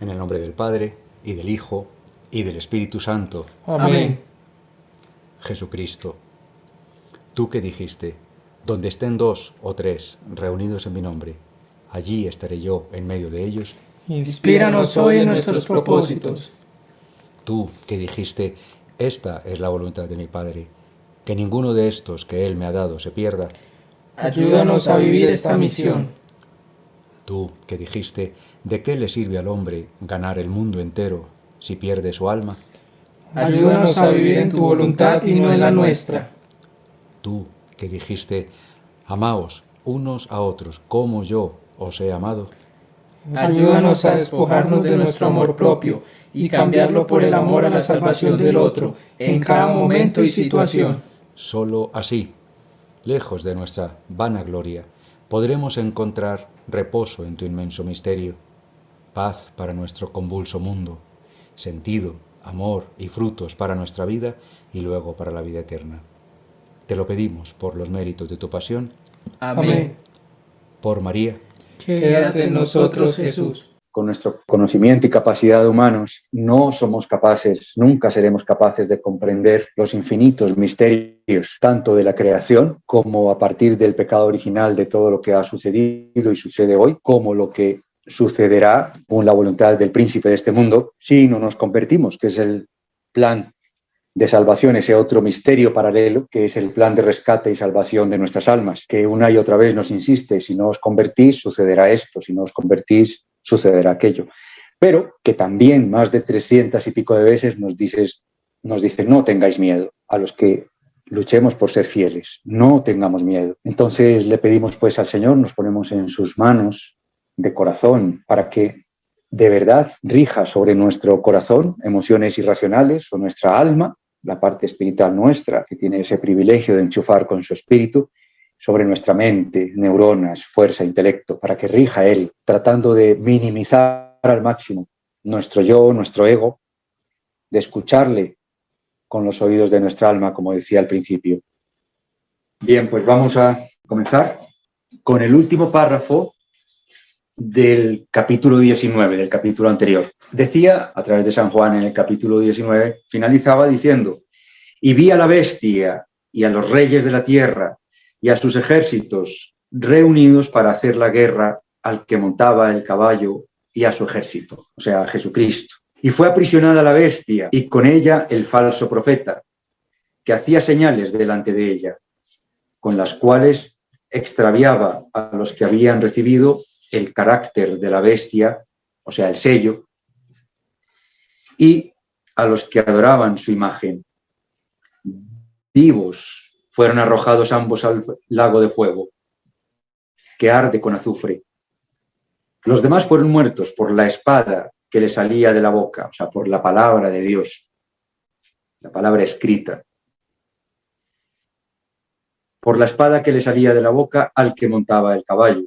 En el nombre del Padre, y del Hijo, y del Espíritu Santo. Amén. Jesucristo, tú que dijiste, donde estén 2 o 3 reunidos en mi nombre, allí estaré yo en medio de ellos. Inspíranos hoy en nuestros propósitos. Tú que dijiste, esta es la voluntad de mi Padre, que ninguno de estos que Él me ha dado se pierda. Ayúdanos a vivir esta misión. Tú que dijiste, ¿de qué le sirve al hombre ganar el mundo entero si pierde su alma? Ayúdanos a vivir en tu voluntad y no en la nuestra. Tú que dijiste, amaos unos a otros como yo os he amado. Ayúdanos a despojarnos de nuestro amor propio y cambiarlo por el amor a la salvación del otro en cada momento y situación. Solo así, lejos de nuestra vanagloria, podremos encontrar reposo en tu inmenso misterio, paz para nuestro convulso mundo, sentido, amor y frutos para nuestra vida y luego para la vida eterna. Te lo pedimos por los méritos de tu pasión. Amén. Por María. Quédate en nosotros, Jesús. Con nuestro conocimiento y capacidad de humanos, no somos capaces, nunca seremos capaces de comprender los infinitos misterios, tanto de la creación como a partir del pecado original de todo lo que ha sucedido y sucede hoy, como lo que sucederá con la voluntad del príncipe de este mundo, si no nos convertimos, que es el plan de salvación, ese otro misterio paralelo, que es el plan de rescate y salvación de nuestras almas, que una y otra vez nos insiste, si no os convertís, sucederá esto, si no os convertís, sucederá aquello. Pero que también más de 300 y pico de veces nos dice, no tengáis miedo, a los que luchemos por ser fieles, no tengamos miedo. Entonces le pedimos pues al Señor, nos ponemos en sus manos de corazón para que de verdad rija sobre nuestro corazón emociones irracionales o nuestra alma, la parte espiritual nuestra, que tiene ese privilegio de enchufar con su espíritu, sobre nuestra mente, neuronas, fuerza, intelecto, para que rija Él, tratando de minimizar al máximo nuestro yo, nuestro ego, de escucharle con los oídos de nuestra alma, como decía al principio. Bien, pues vamos a comenzar con el último párrafo del capítulo 19, del capítulo anterior. Decía, a través de San Juan en el capítulo 19, finalizaba diciendo, y vi a la bestia y a los reyes de la tierra y a sus ejércitos reunidos para hacer la guerra al que montaba el caballo y a su ejército, o sea, a Jesucristo. Y fue aprisionada la bestia y con ella el falso profeta, que hacía señales delante de ella, con las cuales extraviaba a los que habían recibido el carácter de la bestia, o sea, el sello, y a los que adoraban su imagen. Vivos fueron arrojados ambos al lago de fuego, que arde con azufre. Los demás fueron muertos por la espada que le salía de la boca, o sea, por la palabra de Dios, la palabra escrita. Por la espada que le salía de la boca al que montaba el caballo.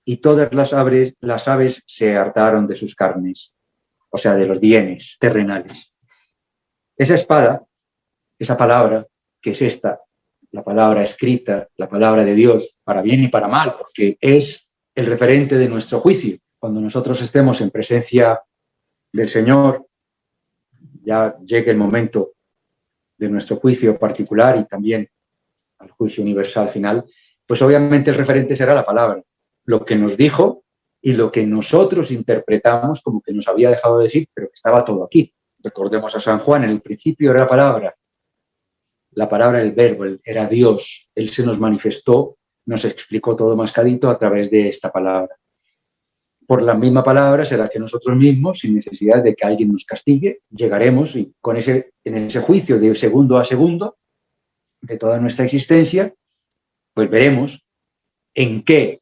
Y todas las aves se hartaron de sus carnes, o sea, de los bienes terrenales. Esa espada, esa palabra, que es esta, la palabra escrita, la palabra de Dios, para bien y para mal, porque es el referente de nuestro juicio. Cuando nosotros estemos en presencia del Señor, ya llegue el momento de nuestro juicio particular y también al juicio universal final, pues obviamente el referente será la palabra, lo que nos dijo y lo que nosotros interpretamos como que nos había dejado de decir, pero que estaba todo aquí. Recordemos a San Juan, en el principio era la palabra, el verbo, era Dios. Él se nos manifestó, nos explicó todo mascadito a través de esta palabra. Por la misma palabra será que nosotros mismos, sin necesidad de que alguien nos castigue, llegaremos y en ese juicio de segundo a segundo de toda nuestra existencia, pues veremos en qué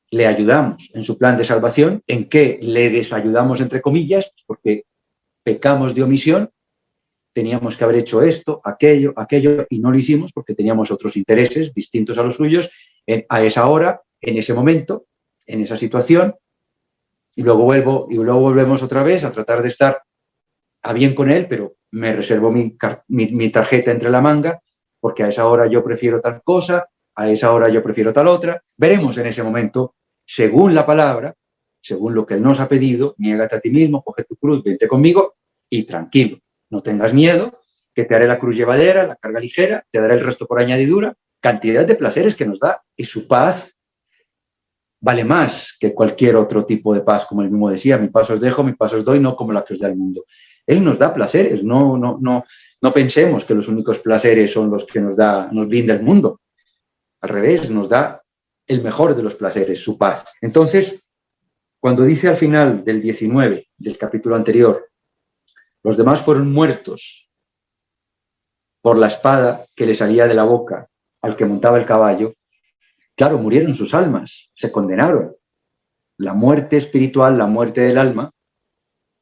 le ayudamos en su plan de salvación, en qué le desayudamos, entre comillas, porque pecamos de omisión, teníamos que haber hecho esto, aquello, y no lo hicimos porque teníamos otros intereses distintos a los suyos a esa hora, en ese momento, en esa situación, y luego volvemos otra vez a tratar de estar a bien con él, pero me reservo mi tarjeta entre la manga, porque a esa hora yo prefiero tal cosa, a esa hora yo prefiero tal otra. Veremos en ese momento, según la palabra, según lo que Él nos ha pedido, niégate a ti mismo, coge tu cruz, vente conmigo y tranquilo, no tengas miedo, que te haré la cruz llevadera, la carga ligera, te daré el resto por añadidura, cantidad de placeres que nos da, y su paz vale más que cualquier otro tipo de paz, como él mismo decía, mi paz os dejo, mi paz os doy, no como la que os da el mundo. Él nos da placeres, no pensemos que los únicos placeres son los que nos brinda el mundo. Al revés, nos da el mejor de los placeres, su paz. Entonces, cuando dice al final del 19 del capítulo anterior, los demás fueron muertos por la espada que le salía de la boca al que montaba el caballo, claro, murieron sus almas, se condenaron. La muerte espiritual, la muerte del alma,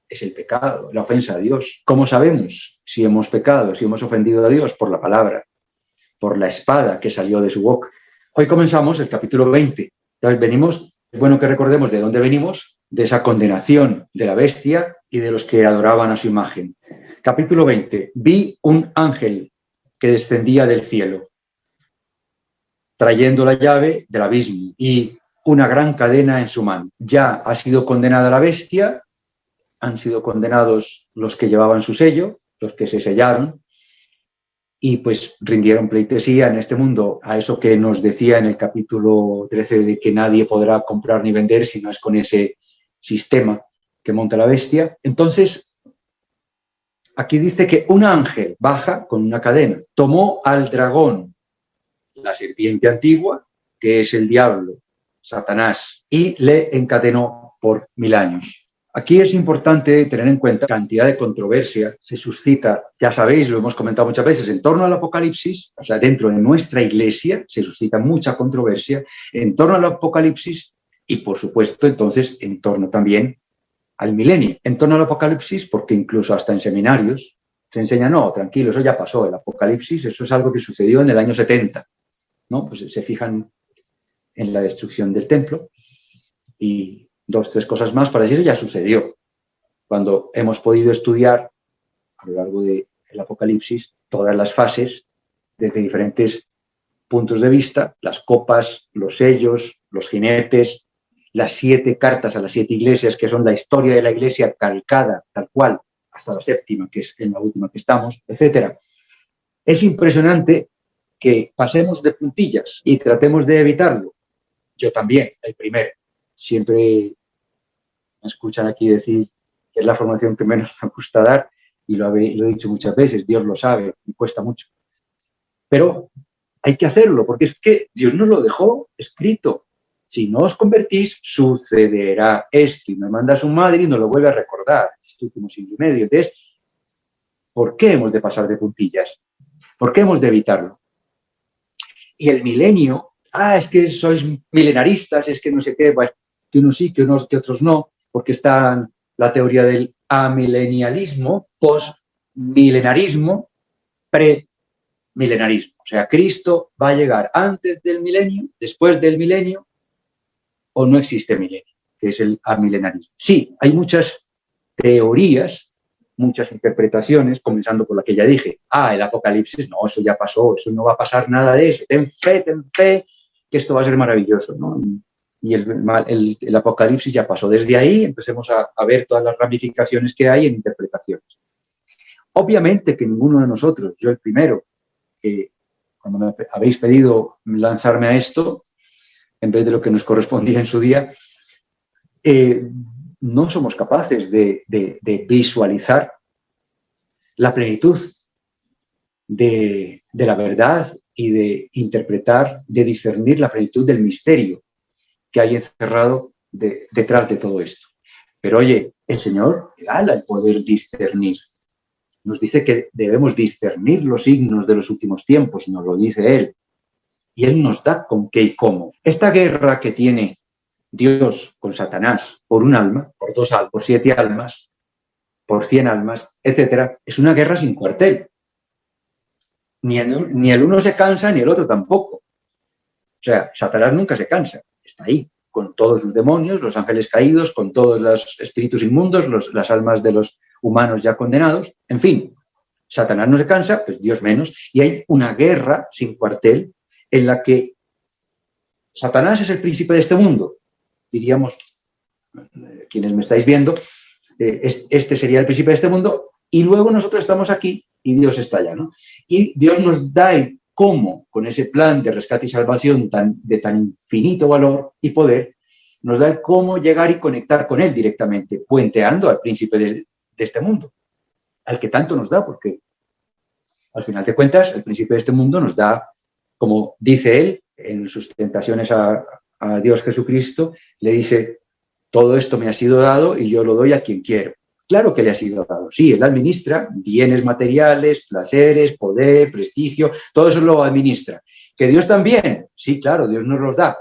es el pecado, la ofensa a Dios. ¿Cómo sabemos si hemos pecado, si hemos ofendido a Dios? Por la palabra, por la espada que salió de su boca. Hoy comenzamos el capítulo 20. Entonces venimos, es bueno que recordemos de dónde venimos, de esa condenación de la bestia y de los que adoraban a su imagen. Capítulo 20. Vi un ángel que descendía del cielo, trayendo la llave del abismo y una gran cadena en su mano. Ya ha sido condenada la bestia, han sido condenados los que llevaban su sello, los que se sellaron, y pues rindieron pleitesía en este mundo a eso que nos decía en el capítulo 13 de que nadie podrá comprar ni vender si no es con ese sistema que monta la bestia. Entonces, aquí dice que un ángel baja con una cadena, tomó al dragón, la serpiente antigua, que es el diablo, Satanás, y le encadenó por 1000 años. Aquí es importante tener en cuenta la cantidad de controversia se suscita, ya sabéis, lo hemos comentado muchas veces, en torno al Apocalipsis, o sea, dentro de nuestra iglesia se suscita mucha controversia en torno al Apocalipsis y, por supuesto, entonces, en torno también al milenio. En torno al Apocalipsis, porque incluso hasta en seminarios se enseña, no, tranquilo, eso ya pasó, el Apocalipsis, eso es algo que sucedió en el año 70, ¿no? Pues se fijan en la destrucción del templo y 2, 3 cosas más para decir, ya sucedió. Cuando hemos podido estudiar a lo largo del Apocalipsis todas las fases desde diferentes puntos de vista, las copas, los sellos, los jinetes, las 7 cartas a las 7 iglesias, que son la historia de la iglesia calcada, tal cual, hasta la 7ª, que es en la última que estamos, etc. Es impresionante que pasemos de puntillas y tratemos de evitarlo. Yo también, el primero. Siempre me escuchan aquí decir que es la formación que menos me gusta dar, y lo he dicho muchas veces, Dios lo sabe, me cuesta mucho. Pero hay que hacerlo, porque es que Dios nos lo dejó escrito. Si no os convertís, sucederá esto. Y me manda su madre y nos lo vuelve a recordar, este último siglo y medio. Entonces, ¿por qué hemos de pasar de puntillas? ¿Por qué hemos de evitarlo? Y el milenio, es que sois milenaristas, es que no sé qué, bueno, que unos sí, que otros no, porque está la teoría del amilenialismo, postmilenarismo, premilenarismo. O sea, Cristo va a llegar antes del milenio, después del milenio, o no existe milenio, que es el amilenarismo. Sí, hay muchas teorías, muchas interpretaciones, comenzando por la que ya dije. El Apocalipsis, no, eso ya pasó, eso no va a pasar nada de eso. Ten fe, que esto va a ser maravilloso, ¿no? Y el Apocalipsis ya pasó. Desde ahí empecemos a ver todas las ramificaciones que hay en interpretaciones. Obviamente que ninguno de nosotros, yo el primero, cuando me habéis pedido lanzarme a esto, en vez de lo que nos correspondía en su día, no somos capaces de visualizar la plenitud de la verdad y de interpretar, de discernir la plenitud del misterio que hay encerrado detrás de todo esto. Pero oye, el Señor da el poder discernir. Nos dice que debemos discernir los signos de los últimos tiempos, nos lo dice Él. Y Él nos da con qué y cómo. Esta guerra que tiene Dios con Satanás por un alma, por 2 almas, por 7 almas, por 100 almas, etcétera, es una guerra sin cuartel. Ni el uno se cansa, ni el otro tampoco. O sea, Satanás nunca se cansa. Está ahí, con todos sus demonios, los ángeles caídos, con todos los espíritus inmundos, las almas de los humanos ya condenados. En fin, Satanás no se cansa, pues Dios menos. Y hay una guerra sin cuartel en la que Satanás es el príncipe de este mundo, diríamos quienes me estáis viendo, este sería el príncipe de este mundo, y luego nosotros estamos aquí y Dios está allá, ¿no? Y Dios nos da el cómo, con ese plan de rescate y salvación de tan infinito valor y poder, nos da el cómo llegar y conectar con Él directamente, puenteando al príncipe de este mundo, al que tanto nos da, porque al final de cuentas el príncipe de este mundo nos da, como dice Él en sus tentaciones a Dios Jesucristo, le dice, todo esto me ha sido dado y yo lo doy a quien quiero. Claro que le ha sido dado. Sí, él administra bienes materiales, placeres, poder, prestigio, todo eso lo administra. ¿Que Dios también? Sí, claro, Dios nos los da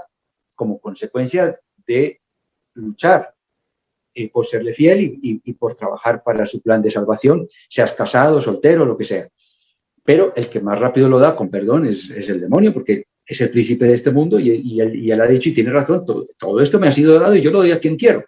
como consecuencia de luchar por serle fiel y por trabajar para su plan de salvación, seas casado, soltero, lo que sea. Pero el que más rápido lo da, con perdón, es el demonio, porque es el príncipe de este mundo y él ha dicho, y tiene razón, todo esto me ha sido dado y yo lo doy a quien quiero.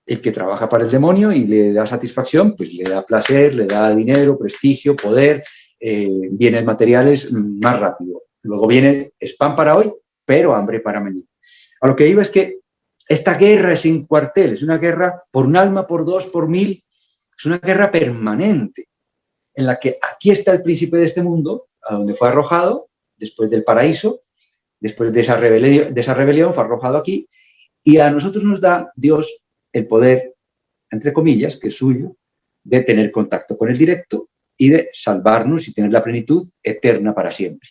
El que trabaja para el demonio y le da satisfacción, pues le da placer, le da dinero, prestigio, poder, bienes materiales más rápido. Luego viene, es pan para hoy, pero hambre para mañana. A lo que iba es que esta guerra es sin cuartel, es una guerra por un alma, por dos, por mil, es una guerra permanente, en la que aquí está el príncipe de este mundo, a donde fue arrojado, después del paraíso, después de esa rebelión fue arrojado aquí, y a nosotros nos da Dios el poder, entre comillas, que es suyo, de tener contacto con el directo y de salvarnos y tener la plenitud eterna para siempre.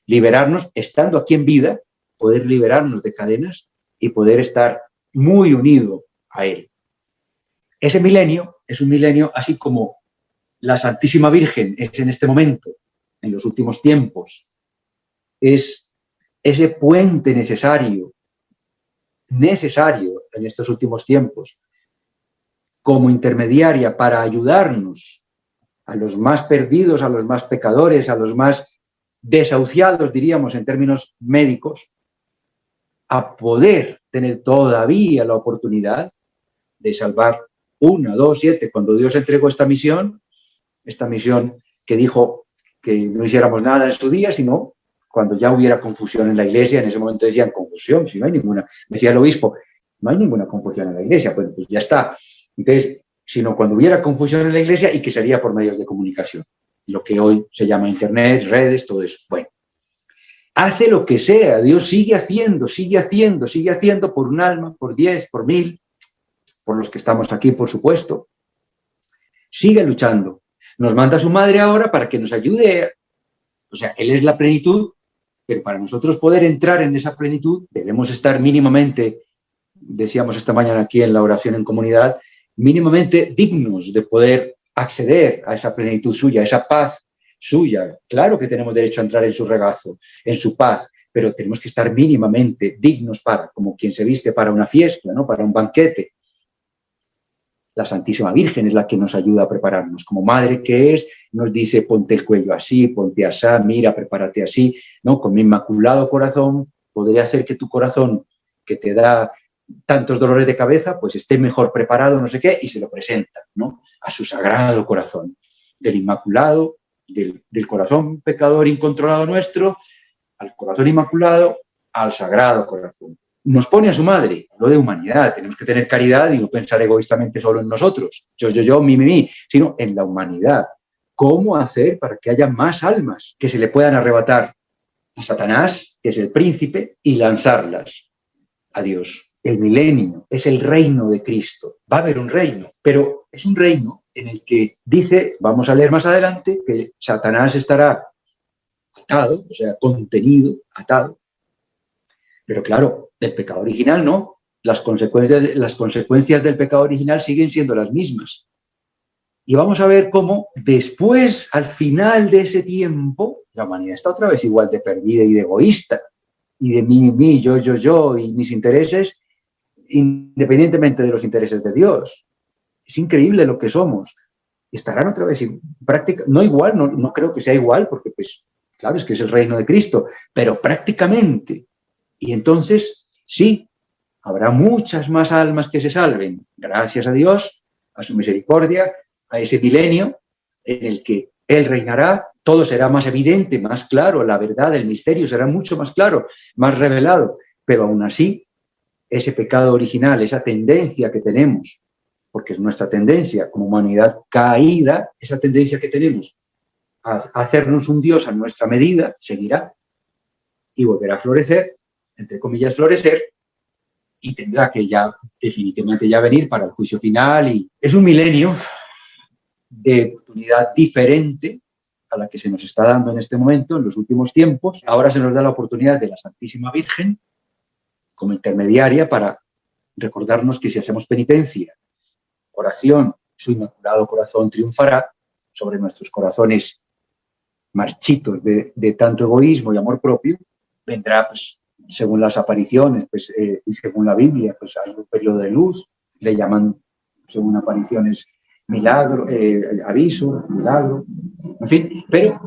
Liberarnos, estando aquí en vida, poder liberarnos de cadenas y poder estar muy unido a Él. Ese milenio es un milenio así como la Santísima Virgen es en este momento, en los últimos tiempos, es ese puente necesario en estos últimos tiempos, como intermediaria para ayudarnos a los más perdidos, a los más pecadores, a los más desahuciados, diríamos en términos médicos, a poder tener todavía la oportunidad de salvar 1, 2, 7. Cuando Dios entregó esta misión que dijo que no hiciéramos nada en su día, sino cuando ya hubiera confusión en la iglesia. En ese momento decían, confusión, si no hay ninguna. Me decía el obispo, no hay ninguna confusión en la iglesia. Bueno, pues ya está. Entonces, sino cuando hubiera confusión en la iglesia y que sería por medios de comunicación. Lo que hoy se llama internet, redes, todo eso. Bueno, hace lo que sea. Dios sigue haciendo por un alma, por 10, por 1000, por los que estamos aquí, por supuesto. Sigue luchando. Nos manda a su madre ahora para que nos ayude. O sea, Él es la plenitud, pero para nosotros poder entrar en esa plenitud debemos estar mínimamente, decíamos esta mañana aquí en la oración en comunidad, mínimamente dignos de poder acceder a esa plenitud suya, a esa paz suya. Claro que tenemos derecho a entrar en su regazo, en su paz, pero tenemos que estar mínimamente dignos como quien se viste para una fiesta, ¿no? Para un banquete. La Santísima Virgen es la que nos ayuda a prepararnos. Como madre que es, nos dice, ponte el cuello así, ponte así, mira, prepárate así, ¿no? Con mi inmaculado corazón podré hacer que tu corazón, que te da tantos dolores de cabeza, pues esté mejor preparado, no sé qué, y se lo presenta, ¿no? A su sagrado corazón, del inmaculado, del corazón pecador incontrolado nuestro, al corazón inmaculado, al sagrado corazón. Nos pone a su madre, lo de humanidad. Tenemos que tener caridad y no pensar egoístamente solo en nosotros, yo, mi, sino en la humanidad. ¿Cómo hacer para que haya más almas que se le puedan arrebatar a Satanás, que es el príncipe, y lanzarlas a Dios? El milenio es el reino de Cristo. Va a haber un reino, pero es un reino en el que dice, vamos a leer más adelante, que Satanás estará atado, o sea, contenido, atado. Pero claro, el pecado original no. Las consecuencias del pecado original siguen siendo las mismas. Y vamos a ver cómo después, al final de ese tiempo, la humanidad está otra vez igual de perdida y de egoísta. Y de mí, yo y mis intereses, independientemente de los intereses de Dios. Es increíble lo que somos. Estarán otra vez en práctica, no igual, no creo que sea igual, porque pues, claro, es que es el reino de Cristo, pero prácticamente. Y entonces, sí, habrá muchas más almas que se salven, gracias a Dios, a su misericordia, a ese milenio en el que Él reinará, todo será más evidente, más claro, la verdad, el misterio será mucho más claro, más revelado, pero aún así ese pecado original, esa tendencia que tenemos, porque es nuestra tendencia como humanidad caída, esa tendencia que tenemos a hacernos un Dios a nuestra medida, seguirá y volverá a florecer, entre comillas florecer, y tendrá que ya definitivamente ya venir para el juicio final. Y es un milenio de oportunidad diferente a la que se nos está dando en este momento, en los últimos tiempos. Ahora se nos da la oportunidad de la Santísima Virgen como intermediaria para recordarnos que si hacemos penitencia, oración, su Inmaculado Corazón triunfará sobre nuestros corazones marchitos de tanto egoísmo y amor propio. Vendrá, pues, según las apariciones, pues, y según la Biblia, pues hay un periodo de luz, le llaman, según apariciones, milagro, aviso, milagro, en fin, pero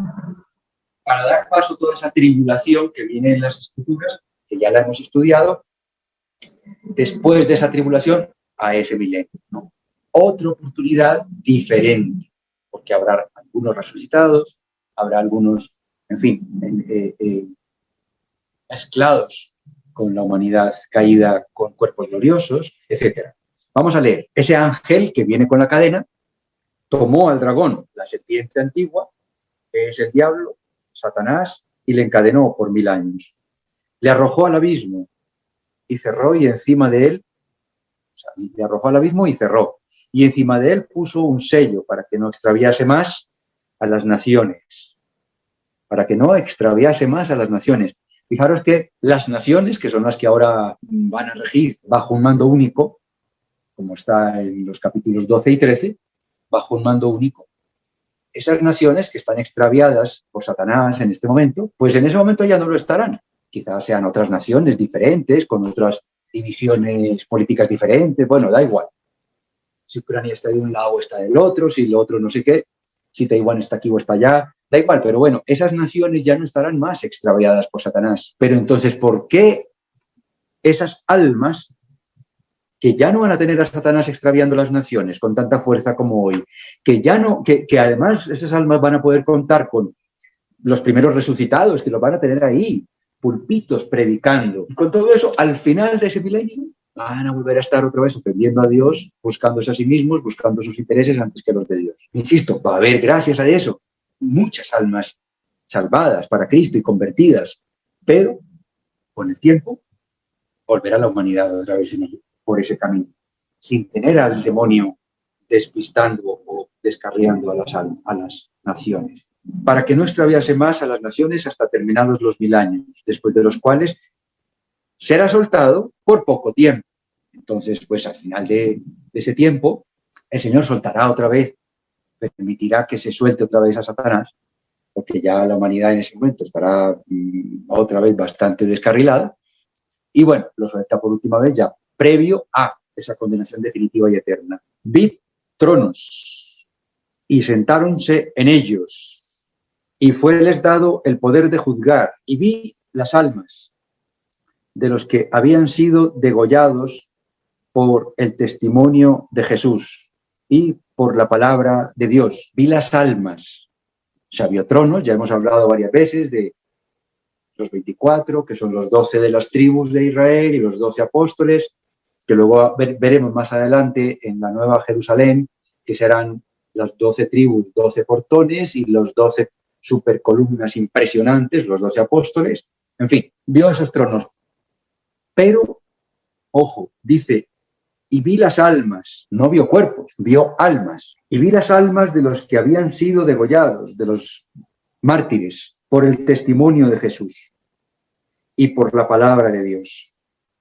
para dar paso a toda esa tribulación que viene en las Escrituras, que ya la hemos estudiado, después de esa tribulación, a ese milenio, ¿no? Otra oportunidad diferente, porque habrá algunos resucitados, habrá algunos, en fin, mezclados con la humanidad caída, con cuerpos gloriosos, etc. Vamos a leer. Ese ángel que viene con la cadena tomó al dragón, la serpiente antigua, que es el diablo, Satanás, y le encadenó por 1000 años. Le arrojó al abismo y cerró, y encima de él, o sea, le arrojó al abismo y cerró. Y encima de él puso un sello para que no extraviase más a las naciones. Para que no extraviase más a las naciones. Fijaros que las naciones, que son las que ahora van a regir bajo un mando único, como está en los capítulos 12 y 13, bajo un mando único, esas naciones que están extraviadas por Satanás en este momento, pues en ese momento ya no lo estarán. Quizás sean otras naciones diferentes, con otras divisiones políticas diferentes, bueno, da igual. Si Ucrania está de un lado o está del otro, si lo otro no sé qué, si Taiwán está aquí o está allá, da igual, pero bueno, esas naciones ya no estarán más extraviadas por Satanás. Pero entonces, ¿por qué esas almas que ya no van a tener a Satanás extraviando las naciones con tanta fuerza como hoy, que además esas almas van a poder contar con los primeros resucitados, que los van a tener ahí, pulpitos predicando, y con todo eso, al final de ese milenio, van a volver a estar otra vez ofendiendo a Dios, buscándose a sí mismos, buscando sus intereses antes que los de Dios? Insisto, va a haber, gracias a eso, muchas almas salvadas para Cristo y convertidas, pero con el tiempo volverá la humanidad otra vez por ese camino, sin tener al demonio despistando o descarriando a las naciones, para que no extraviase más a las naciones hasta terminados los 1000 años, después de los cuales será soltado por poco tiempo. Entonces, pues al final de ese tiempo, el Señor soltará otra vez, permitirá que se suelte otra vez a Satanás, porque ya la humanidad en ese momento estará otra vez bastante descarrilada, y bueno, lo suelta por última vez ya, previo a esa condenación definitiva y eterna. Vid tronos, y sentáronse en ellos, y fueles dado el poder de juzgar, y vi las almas de los que habían sido degollados por el testimonio de Jesús y por la palabra de Dios. Vi las almas. O sea, vio tronos, ya hemos hablado varias veces de los 24, que son los 12 de las tribus de Israel y los 12 apóstoles, que luego veremos más adelante en la Nueva Jerusalén, que serán las 12 tribus, 12 portones y los 12 supercolumnas impresionantes, los 12 apóstoles. En fin, vio esos tronos. Pero, ojo, dice, y vi las almas, no vio cuerpos, vio almas. Y vi las almas de los que habían sido degollados, de los mártires, por el testimonio de Jesús y por la palabra de Dios.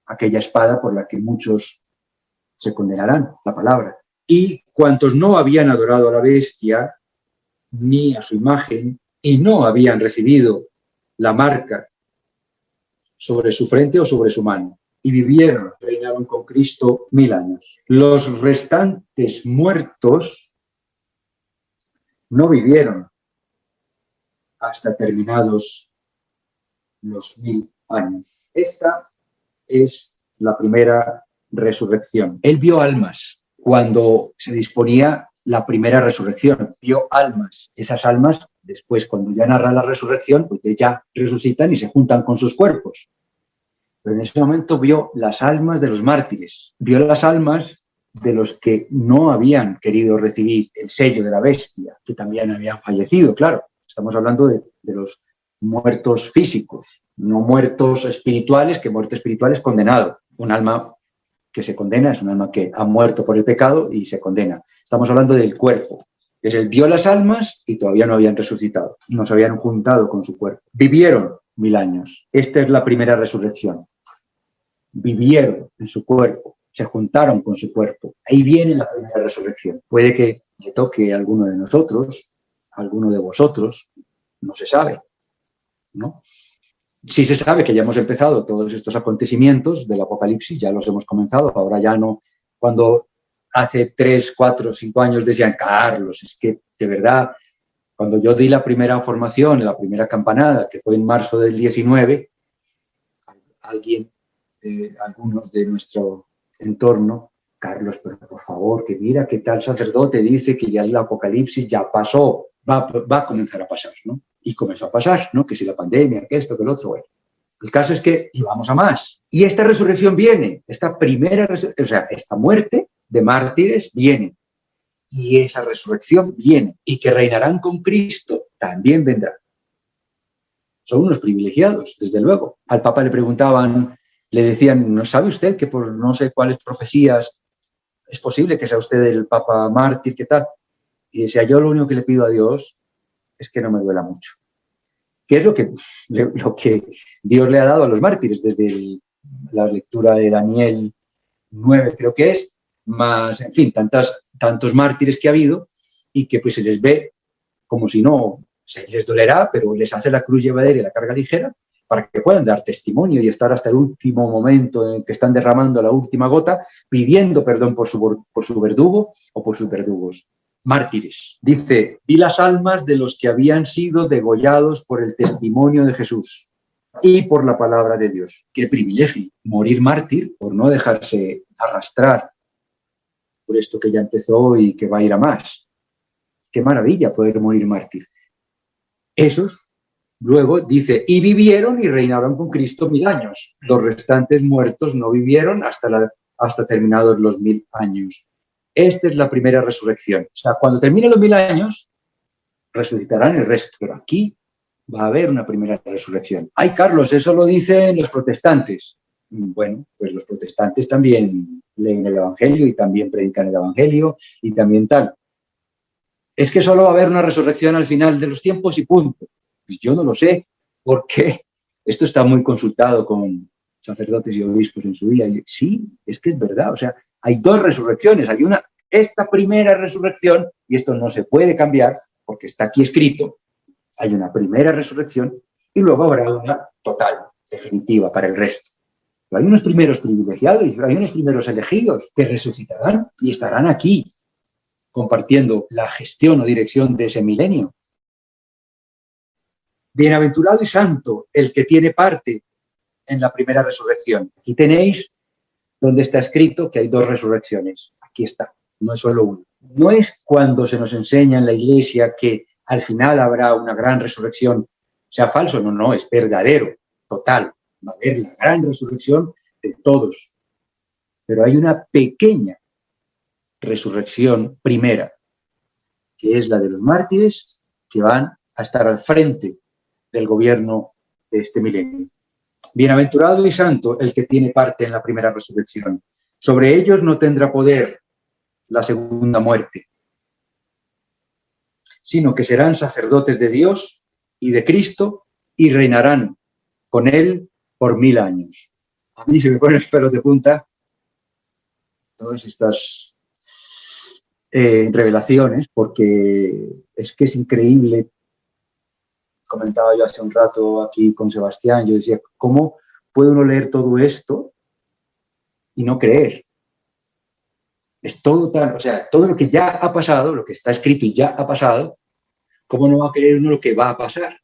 Aquella espada por la que muchos se condenarán, la palabra. Y cuantos no habían adorado a la bestia, ni a su imagen, y no habían recibido la marca sobre su frente o sobre su mano, y vivieron, reinaron con Cristo 1000 años. Los restantes muertos no vivieron hasta terminados los 1000 años. Esta es la primera resurrección. Él vio almas cuando se disponía la primera resurrección. Vio almas. Esas almas, después, cuando ya narra la resurrección, pues ya resucitan y se juntan con sus cuerpos. pero en ese momento vio las almas de los mártires, vio las almas de los que no habían querido recibir el sello de la bestia, que también habían fallecido, claro. Estamos hablando de los muertos físicos, no muertos espirituales, que muerte espiritual es condenado. Un alma que se condena es un alma que ha muerto por el pecado y se condena. Estamos hablando del cuerpo. Entonces, él vio las almas y todavía no habían resucitado, no se habían juntado con su cuerpo. Vivieron 1000 años. Esta es la primera resurrección. Vivieron en su cuerpo, se juntaron con su cuerpo. Ahí viene la primera resurrección. Puede que le toque a alguno de nosotros, a alguno de vosotros, no se sabe, ¿no? Sí se sabe que ya hemos empezado todos estos acontecimientos del Apocalipsis, ya los hemos comenzado, ahora ya no. Cuando hace 3, 4, 5 años decían, Carlos, es que de verdad, cuando yo di la primera formación, la primera campanada, que fue en marzo del 19, algunos de nuestro entorno, Carlos, pero por favor, que mira que tal sacerdote dice que ya el Apocalipsis ya pasó, va a comenzar a pasar, ¿no? Y comenzó a pasar, ¿no? Que si la pandemia, que esto, que el otro, bueno. El caso es que íbamos a más. Y esta resurrección viene, esta muerte de mártires viene. Y esa resurrección viene. Y que reinarán con Cristo también vendrá. Son unos privilegiados, desde luego. Al Papa le preguntaban, le decían, ¿no sabe usted que por no sé cuáles profecías es posible que sea usted el Papa mártir, qué tal? Y decía, yo lo único que le pido a Dios es que no me duela mucho. ¿Qué es lo que Dios le ha dado a los mártires desde la lectura de Daniel 9, creo que es, más, en fin, tantos mártires que ha habido y que pues se les ve como si no, se les dolerá, pero les hace la cruz llevadera y la carga ligera para que puedan dar testimonio y estar hasta el último momento en el que están derramando la última gota, pidiendo perdón por su verdugo o por sus verdugos. Mártires. Dice, vi las almas de los que habían sido degollados por el testimonio de Jesús y por la palabra de Dios. Qué privilegio, morir mártir por no dejarse arrastrar por esto que ya empezó y que va a ir a más. Qué maravilla poder morir mártir. Esos, luego dice, y vivieron y reinaron con Cristo 1000 años. Los restantes muertos no vivieron hasta terminados los 1000 años. Esta es la primera resurrección. O sea, cuando terminen los 1000 años, resucitarán el resto. Pero aquí va a haber una primera resurrección. Ay, Carlos, eso lo dicen los protestantes. Bueno, pues los protestantes también leen el Evangelio y también predican el Evangelio y también tal. Es que solo va a haber una resurrección al final de los tiempos y punto. Pues yo no lo sé, porque esto está muy consultado con sacerdotes y obispos en su día. Y sí, es que es verdad. O sea, hay 2 resurrecciones. Hay esta primera resurrección, y esto no se puede cambiar porque está aquí escrito. Hay una primera resurrección y luego habrá una total, definitiva para el resto. Pero hay unos primeros privilegiados, hay unos primeros elegidos que resucitarán y estarán aquí compartiendo la gestión o dirección de ese milenio. Bienaventurado y santo el que tiene parte en la primera resurrección. Aquí tenéis donde está escrito que hay 2 resurrecciones. Aquí está, no es solo una. No es cuando se nos enseña en la Iglesia que al final habrá una gran resurrección, sea falso, no, es verdadero, total. Va a haber la gran resurrección de todos. Pero hay una pequeña resurrección primera, que es la de los mártires que van a estar al frente del gobierno de este milenio. Bienaventurado y santo el que tiene parte en la primera resurrección. Sobre ellos no tendrá poder la segunda muerte, sino que serán sacerdotes de Dios y de Cristo y reinarán con él por 1000 años. A mí se me ponen los pelos de punta todas estas revelaciones, porque es que es increíble. Comentaba yo hace un rato aquí con Sebastián, yo decía, ¿cómo puede uno leer todo esto y no creer? Es todo tan, o sea, todo lo que ya ha pasado, lo que está escrito y ya ha pasado, ¿cómo no va a creer uno lo que va a pasar?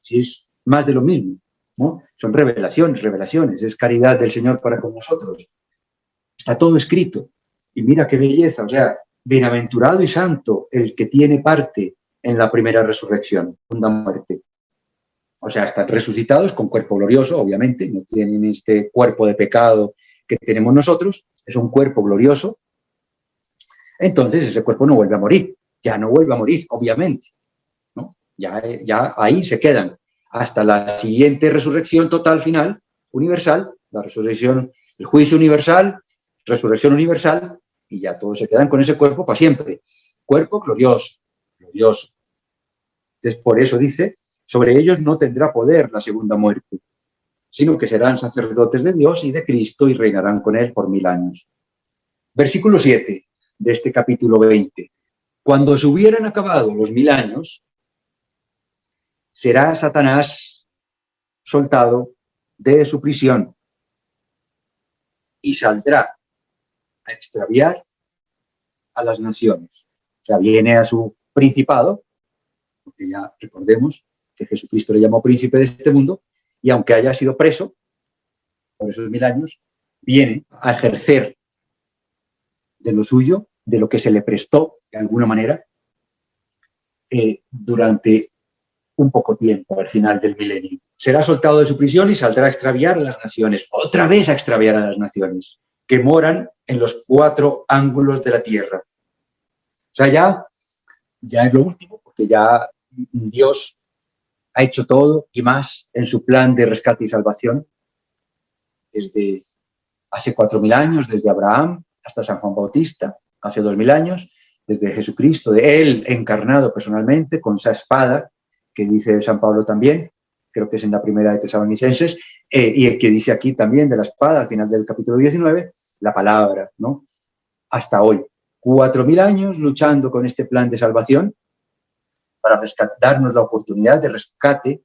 Si es más de lo mismo, ¿no? Son revelaciones, es caridad del Señor para con nosotros. Está todo escrito. Y mira qué belleza, o sea, bienaventurado y santo el que tiene parte en la primera resurrección, segunda muerte. O sea, están resucitados con cuerpo glorioso, obviamente, no tienen este cuerpo de pecado que tenemos nosotros, es un cuerpo glorioso. Entonces ese cuerpo no vuelve a morir, ya no vuelve a morir, obviamente, ¿no? Ya ahí se quedan hasta la siguiente resurrección total final, universal, la resurrección, el juicio universal, resurrección universal, y ya todos se quedan con ese cuerpo para siempre. Cuerpo glorioso, glorioso. Entonces, por eso dice, sobre ellos no tendrá poder la segunda muerte, sino que serán sacerdotes de Dios y de Cristo y reinarán con él por 1000 años. Versículo 7 de este capítulo 20. Cuando se hubieran acabado los 1000 años, será Satanás soltado de su prisión y saldrá a extraviar a las naciones. O sea, viene a su principado, porque ya recordemos que Jesucristo le llamó príncipe de este mundo, y aunque haya sido preso por esos 1000 años, viene a ejercer de lo suyo, de lo que se le prestó de alguna manera, durante un poco tiempo, al final del milenio. Será soltado de su prisión y saldrá a extraviar a las naciones, otra vez a extraviar a las naciones, que moran en los 4 ángulos de la tierra. O sea, ya es lo último, porque ya Dios ha hecho todo y más en su plan de rescate y salvación desde hace 4000 años, desde Abraham hasta San Juan Bautista, hace 2000 años, desde Jesucristo, de él encarnado personalmente, con esa espada que dice San Pablo también, creo que es en la primera de Tesalonicenses, y el que dice aquí también de la espada, al final del capítulo 19, la palabra, ¿no? Hasta hoy. 4000 años luchando con este plan de salvación para darnos la oportunidad de rescate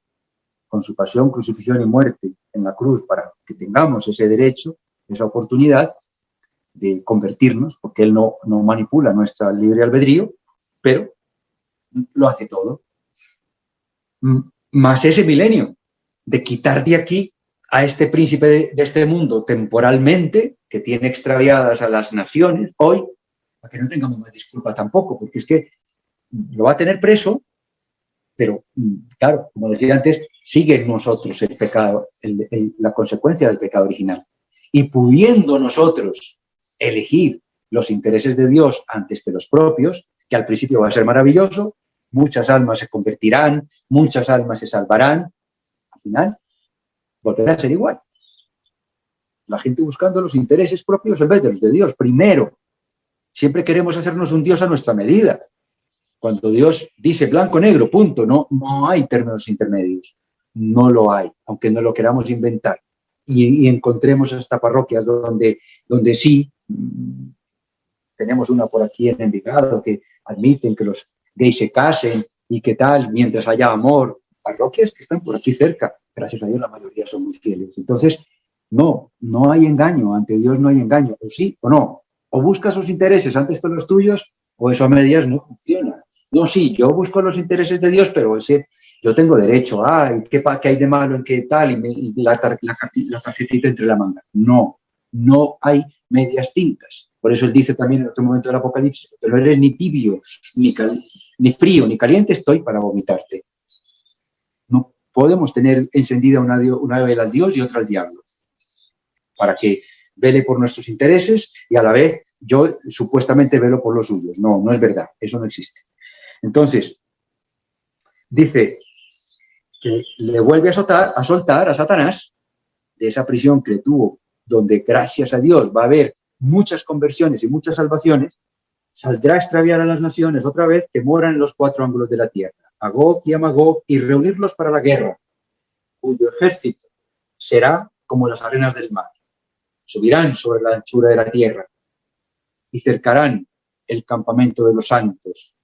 con su pasión, crucifixión y muerte en la cruz, para que tengamos ese derecho, esa oportunidad de convertirnos, porque Él no manipula nuestra libre albedrío, pero lo hace todo. Más ese milenio de quitar de aquí a este príncipe de este mundo temporalmente, que tiene extraviadas a las naciones, hoy, para que no tengamos más disculpa tampoco, porque es que lo va a tener preso, pero claro, como decía antes, sigue en nosotros el pecado, la consecuencia del pecado original. Y pudiendo nosotros elegir los intereses de Dios antes que los propios, que al principio va a ser maravilloso, muchas almas se convertirán, muchas almas se salvarán, al final volverá a ser igual. La gente buscando los intereses propios en vez de los de Dios. Primero, siempre queremos hacernos un Dios a nuestra medida. Cuando Dios dice blanco, negro, punto, no hay términos intermedios. No lo hay, aunque no lo queramos inventar. Y encontremos hasta parroquias donde sí, tenemos una por aquí en Envigado que admiten que los gays se casen y qué tal, mientras haya amor. Parroquias que están por aquí cerca, gracias a Dios la mayoría son muy fieles. Entonces, no hay engaño, ante Dios no hay engaño, o sí o no. O buscas sus intereses antes que los tuyos, o eso a medias no funciona. No, sí, yo busco los intereses de Dios, pero yo tengo derecho, ¿qué hay de malo en qué tal? Y la tarjetita entre la manga. No hay medias tintas. Por eso él dice también en otro momento del Apocalipsis, que no eres ni tibio, ni frío, ni caliente, estoy para vomitarte. No podemos tener encendida una vela al Dios y otra al diablo, para que vele por nuestros intereses y a la vez yo supuestamente velo por los suyos. No es verdad, eso no existe. Entonces, dice que le vuelve a soltar a Satanás de esa prisión que tuvo, donde gracias a Dios va a haber muchas conversiones y muchas salvaciones, saldrá a extraviar a las naciones otra vez que moran en los 4 ángulos de la tierra, a Gog y a Magog, y reunirlos para la guerra, cuyo ejército será como las arenas del mar. Subirán sobre la anchura de la tierra y cercarán el campamento de los santos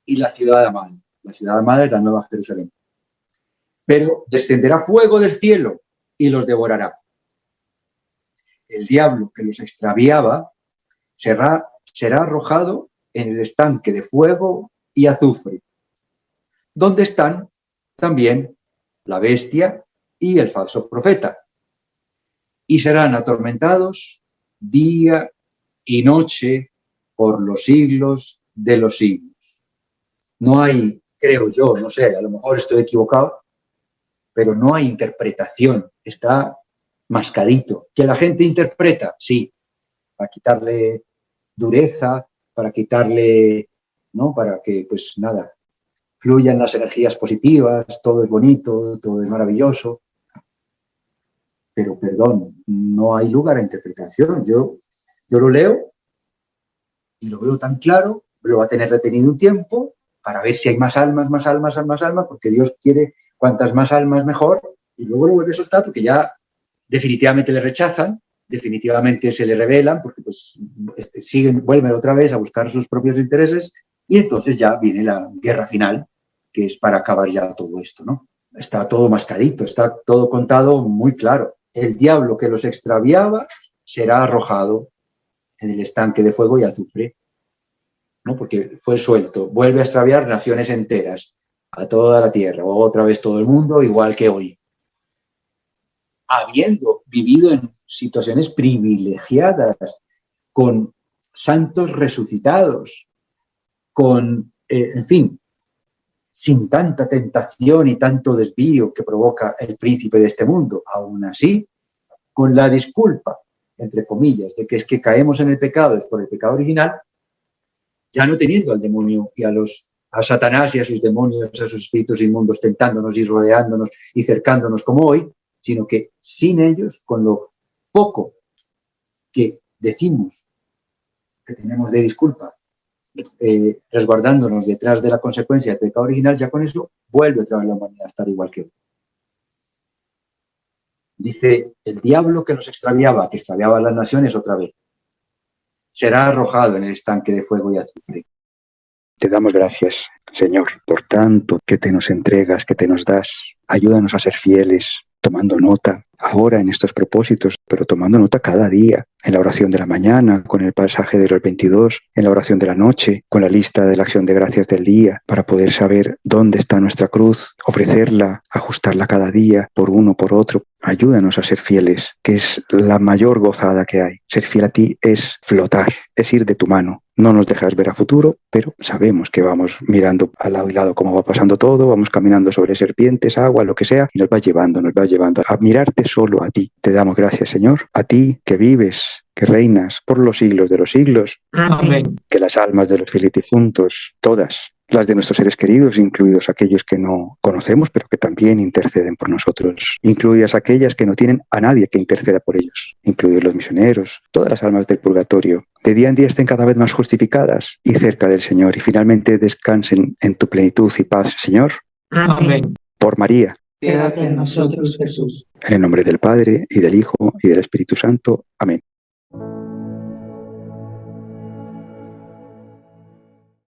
y la ciudad amada. La ciudad amada es la Nueva Jerusalén. Pero descenderá fuego del cielo y los devorará. El diablo que los extraviaba será arrojado en el estanque de fuego y azufre, donde están también la bestia y el falso profeta, y serán atormentados día y noche por los siglos de los siglos. No hay, creo yo, no sé, a lo mejor estoy equivocado, pero no hay interpretación, está mascadito. ¿Que la gente interpreta? Sí, para quitarle dureza, para quitarle, ¿no? Para que, pues nada, fluyan las energías positivas, todo es bonito, todo es maravilloso. Pero, perdón, no hay lugar a interpretación. Yo lo leo y lo veo tan claro, lo va a tener retenido un tiempo para ver si hay más almas, porque Dios quiere cuantas más almas mejor, y luego lo vuelve a soltar porque ya definitivamente le rechazan, definitivamente se le rebelan, porque pues vuelven otra vez a buscar sus propios intereses, y entonces ya viene la guerra final, que es para acabar ya todo esto, ¿no? Está todo mascadito, está todo contado muy claro. El diablo que los extraviaba será arrojado en el estanque de fuego y azufre, ¿no? Porque fue suelto. Vuelve a extraviar naciones enteras, a toda la tierra, o otra vez todo el mundo, igual que hoy. Habiendo vivido en situaciones privilegiadas, con santos resucitados, con, en fin, sin tanta tentación y tanto desvío que provoca el príncipe de este mundo, aún así, con la disculpa, entre comillas, de que es que caemos en el pecado, es por el pecado original, ya no teniendo al demonio y a Satanás y a sus demonios, a sus espíritus inmundos tentándonos y rodeándonos y cercándonos como hoy, sino que sin ellos, con lo poco que decimos que tenemos de disculpa, resguardándonos detrás de la consecuencia del pecado original, ya con eso vuelve otra vez la humanidad a estar igual que hoy. Dice, el diablo que nos extraviaba, que extraviaba a las naciones otra vez, será arrojado en el estanque de fuego y azufre. Te damos gracias, Señor, por tanto que te nos entregas, que te nos das. Ayúdanos a ser fieles, tomando nota ahora en estos propósitos, pero tomando nota cada día, en la oración de la mañana, con el pasaje de los 22, en la oración de la noche, con la lista de la acción de gracias del día, para poder saber dónde está nuestra cruz, ofrecerla, ajustarla cada día, por uno, por otro. Ayúdanos a ser fieles, que es la mayor gozada que hay. Ser fiel a ti es flotar, es ir de tu mano. No nos dejas ver a futuro, pero sabemos que vamos mirando al lado y lado cómo va pasando todo, vamos caminando sobre serpientes, agua, lo que sea, y nos va llevando a mirarte solo a ti. Te damos gracias, Señor, a ti que vives, que reinas por los siglos de los siglos. Amén. Que las almas de los fieles difuntos, todas, las de nuestros seres queridos, incluidos aquellos que no conocemos, pero que también interceden por nosotros, incluidas aquellas que no tienen a nadie que interceda por ellos, incluidos los misioneros, todas las almas del purgatorio, de día en día estén cada vez más justificadas y cerca del Señor, y finalmente descansen en tu plenitud y paz, Señor. Amén. Por María. Quédate en nosotros, Jesús. En el nombre del Padre, y del Hijo, y del Espíritu Santo. Amén.